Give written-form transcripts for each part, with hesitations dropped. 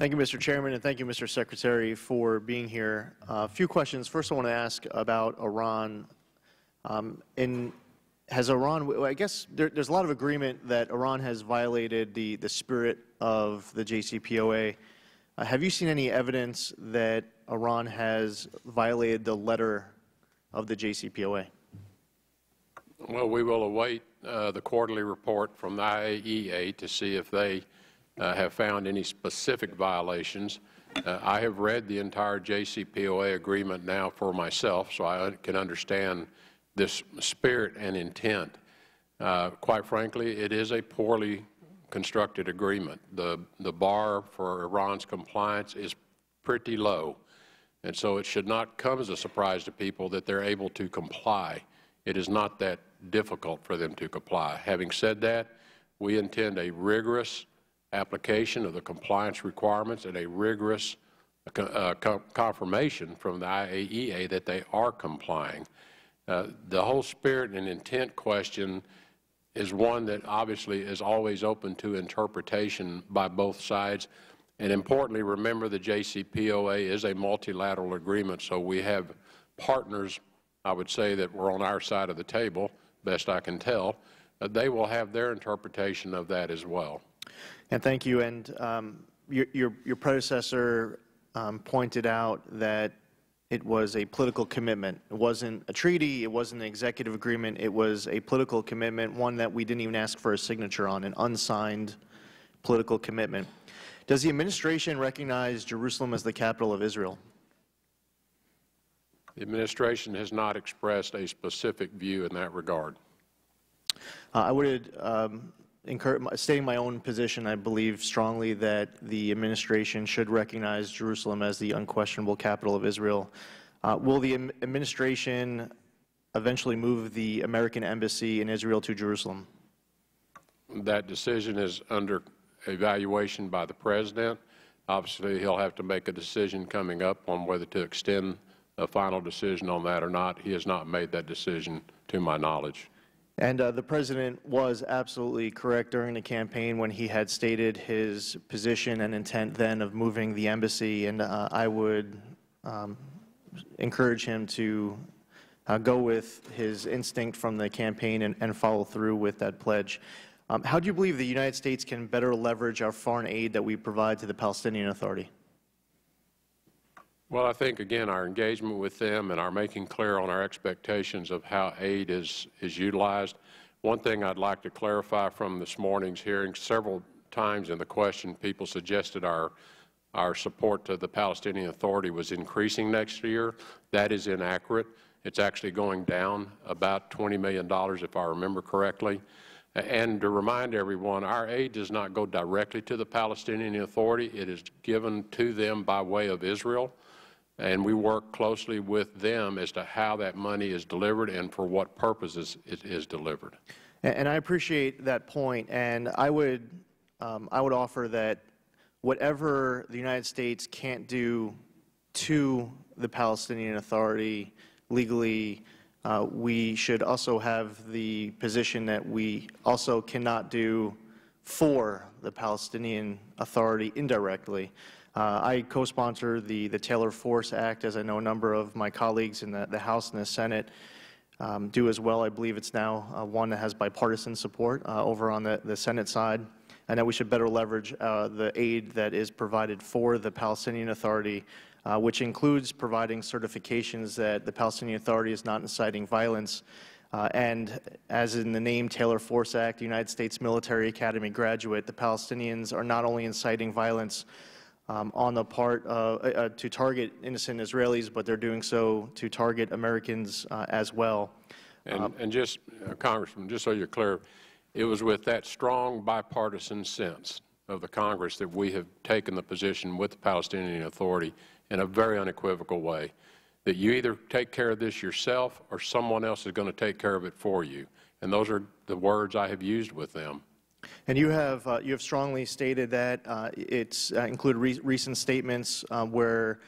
Thank you, Mr. Chairman, and thank you, Mr. Secretary, for being here. A few questions. First, I want to ask about Iran. Has Iran, I guess there's a lot of agreement that Iran has violated the spirit of the JCPOA. Have you seen any evidence that Iran has violated the letter of the JCPOA? Well, we will await the quarterly report from the IAEA to see if they have found any specific violations. I have read the entire JCPOA agreement now for myself, so I can understand this spirit and intent. Quite frankly, it is a poorly constructed agreement. The bar for Iran's compliance is pretty low, and so it should not come as a surprise to people that they're able to comply. It is not that difficult for them to comply. Having said that, we intend a rigorous application of the compliance requirements and a rigorous confirmation from the IAEA that they are complying. The whole spirit and intent question is one that obviously is always open to interpretation by both sides. And importantly, remember the JCPOA is a multilateral agreement, so we have partners, I would say, that were on our side of the table, best I can tell. They will have their interpretation of that as well. And thank you. And your predecessor pointed out that it was a political commitment. It wasn't a treaty. It wasn't an executive agreement. It was a political commitment, one that we didn't even ask for a signature on, an unsigned political commitment. Does the administration recognize Jerusalem as the capital of Israel? The administration has not expressed a specific view in that regard. I would stating my own position, I believe strongly that the administration should recognize Jerusalem as the unquestionable capital of Israel. Will the administration eventually move the American embassy in Israel to Jerusalem? That decision is under evaluation by the President. Obviously, he'll have to make a decision coming up on whether to extend a final decision on that or not. He has not made that decision to my knowledge. And the President was absolutely correct during the campaign when he had stated his position and intent then of moving the embassy, and I would encourage him to go with his instinct from the campaign and follow through with that pledge. How do you believe the United States can better leverage our foreign aid that we provide to the Palestinian Authority? Well, I think, again, our engagement with them and our making clear on our expectations of how aid is utilized. One thing I'd like to clarify from this morning's hearing, several times in the question, people suggested our support to the Palestinian Authority was increasing next year. That is inaccurate. It's actually going down about $20 million, if I remember correctly. And to remind everyone, our aid does not go directly to the Palestinian Authority. It is given to them by way of Israel. And we work closely with them as to how that money is delivered and for what purposes it is delivered. And I appreciate that point. And I would offer that whatever the United States can't do to the Palestinian Authority legally, we should also have the position that we also cannot do for the Palestinian Authority indirectly. I co-sponsor the Taylor Force Act, as I know a number of my colleagues in the House and the Senate do as well. I believe it's now one that has bipartisan support over on the Senate side, and that we should better leverage the aid that is provided for the Palestinian Authority, which includes providing certifications that the Palestinian Authority is not inciting violence. And as in the name Taylor Force Act, the United States Military Academy graduate, the Palestinians are not only inciting violence on the part to target innocent Israelis, but they're doing so to target Americans as well. And just, Congressman, just so you're clear, it was with that strong bipartisan sense of the Congress that we have taken the position with the Palestinian Authority in a very unequivocal way, that you either take care of this yourself or someone else is going to take care of it for you. And those are the words I have used with them. And you have strongly stated that it's included recent statements where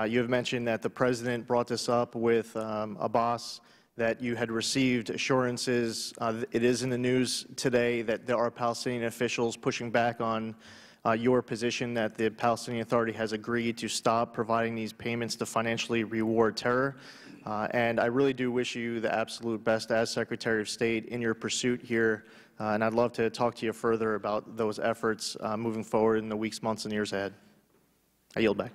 you have mentioned that the President brought this up with Abbas, that you had received assurances. It is in the news today that there are Palestinian officials pushing back on your position that the Palestinian Authority has agreed to stop providing these payments to financially reward terror. And I really do wish you the absolute best as Secretary of State in your pursuit here. And I'd love to talk to you further about those efforts moving forward in the weeks, months, and years ahead. I yield back.